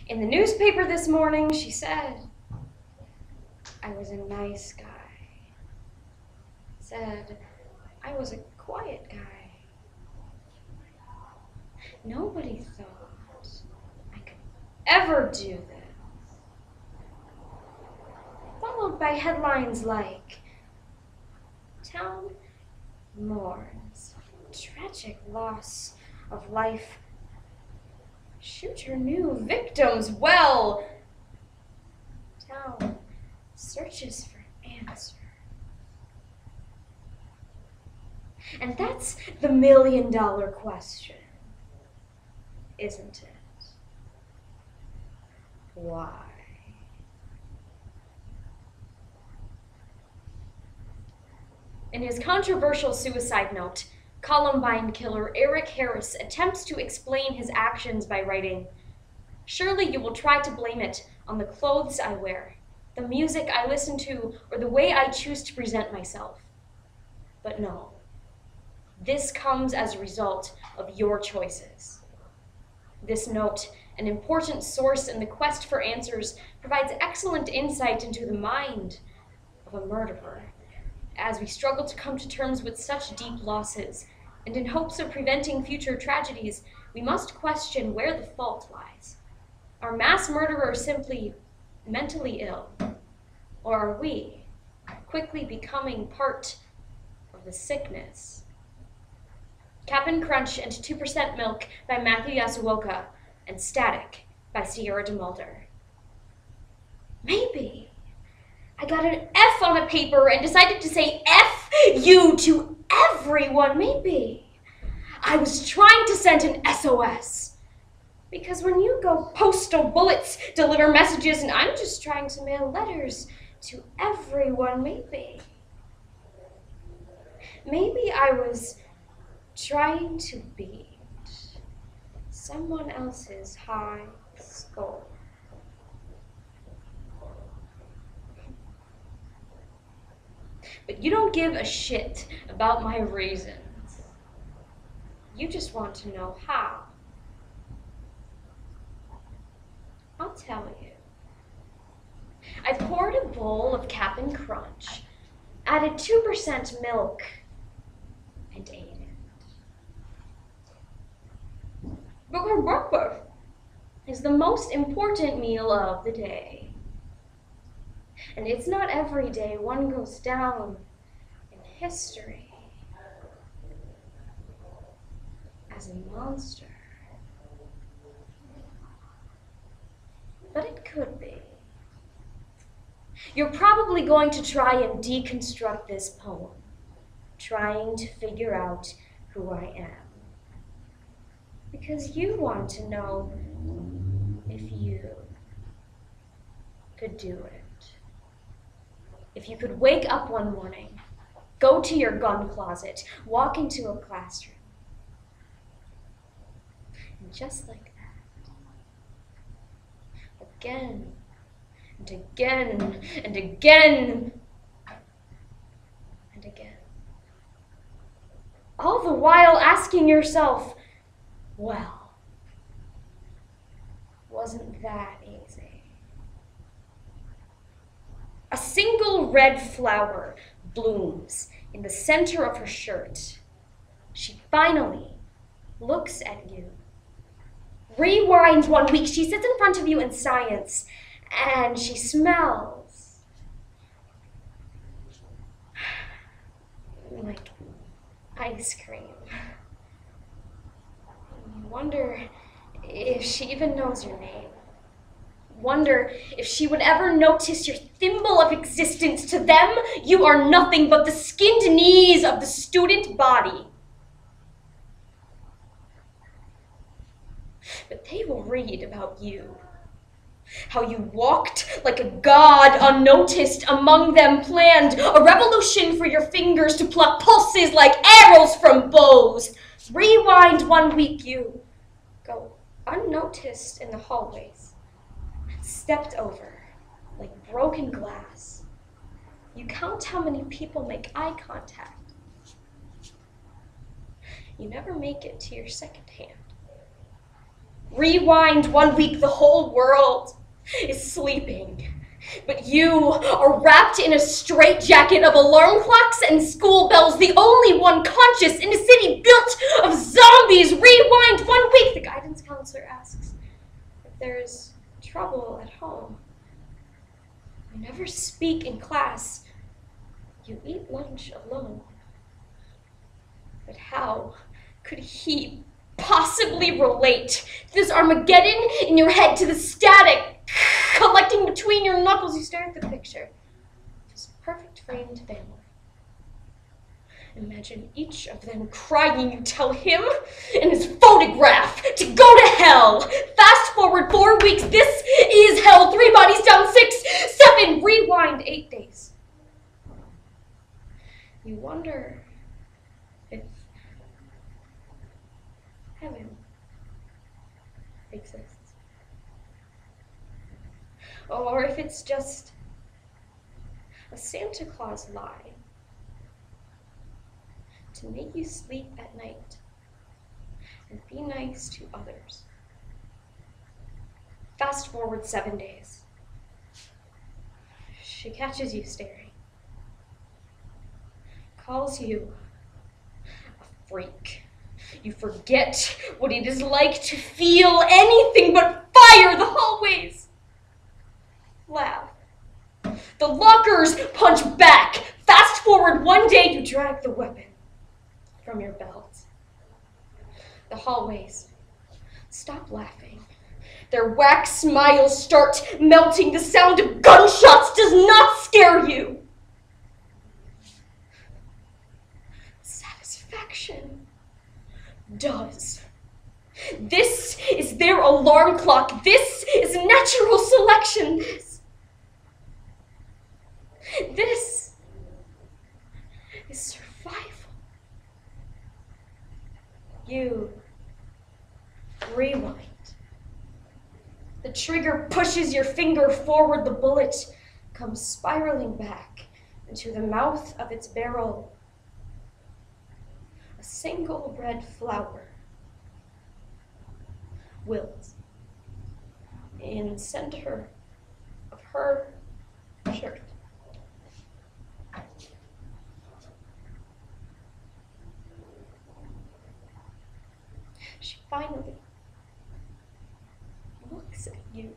In the newspaper this morning, she said I was a nice guy. Said I was a quiet guy. Nobody thought I could ever do this. Followed by headlines like, Town mourns tragic loss of life. Shooter new victims well. Town searches for answer. And that's the million-dollar question, isn't it? Why? In his controversial suicide note, Columbine killer Eric Harris attempts to explain his actions by writing, "Surely you will try to blame it on the clothes I wear, the music I listen to, or the way I choose to present myself. But no, this comes as a result of your choices." This note, an important source in the quest for answers, provides excellent insight into the mind of a murderer. As we struggle to come to terms with such deep losses, and in hopes of preventing future tragedies, we must question where the fault lies. Are mass murderers simply mentally ill? Or are we quickly becoming part of the sickness? Cap'n Crunch and 2% Milk by Matthew Yousaka, and Static by Sierra DeMulder. Maybe I got an F on a paper and decided to say F you to everyone. Maybe I was trying to send an SOS. Because when you go postal bullets deliver messages and I'm just trying to mail letters to everyone, maybe I was trying to beat someone else's high score. But you don't give a shit about my reasons. You just want to know how. I'll tell you. I poured a bowl of Cap'n Crunch, added 2% milk, and ate it. Because breakfast is the most important meal of the day. And it's not every day one goes down in history as a monster. But it could be. You're probably going to try and deconstruct this poem, trying to figure out who I am. Because you want to know if you could do it. If you could wake up one morning, go to your gun closet, walk into a classroom, and just like that, again and again and again and again, all the while asking yourself, well, wasn't that easy? A single red flower blooms in the center of her shirt. She finally looks at you. Rewind 1 week, she sits in front of you in science, and she smells like ice cream. You wonder if she even knows your name. Wonder if she would ever notice your thimble of existence. To them, you are nothing but the skinned knees of the student body. But they will read about you. How you walked like a god unnoticed among them, planned a revolution for your fingers to pluck pulses like arrows from bows. Rewind 1 week, you go unnoticed in the hallways. Stepped over like broken glass. You count how many people make eye contact. You never make it to your second hand. Rewind 1 week, the whole world is sleeping. But you are wrapped in a straitjacket of alarm clocks and school bells, the only one conscious in a city built of zombies. Rewind 1 week, the guidance counselor asks if there's trouble at home. You never speak in class. You eat lunch alone. But how could he possibly relate to this Armageddon in your head, to the static collecting between your knuckles? You stare at the picture of his perfect framed family. Imagine each of them crying. You tell him in his photograph to go to hell. Fast forward 4 weeks. This is hell. 3 bodies down, 6, 7. Rewind 8 days. You wonder if heaven exists. Or if it's just a Santa Claus lie to make you sleep at night and be nice to others. Fast forward 7 days. She catches you staring, calls you a freak. You forget what it is like to feel anything but fire. The hallways laugh. The lockers punch back. Fast forward 1 day, you drag the weapon from your belt. The hallways stop laughing. Their wax smiles start melting. The sound of gunshots does not scare you. Satisfaction does. This is their alarm clock. This is natural selection. This is survival. You rewind. The trigger pushes your finger forward. The bullet comes spiraling back into the mouth of its barrel. A single red flower wilts in the center of her shirt. She finally looks at you.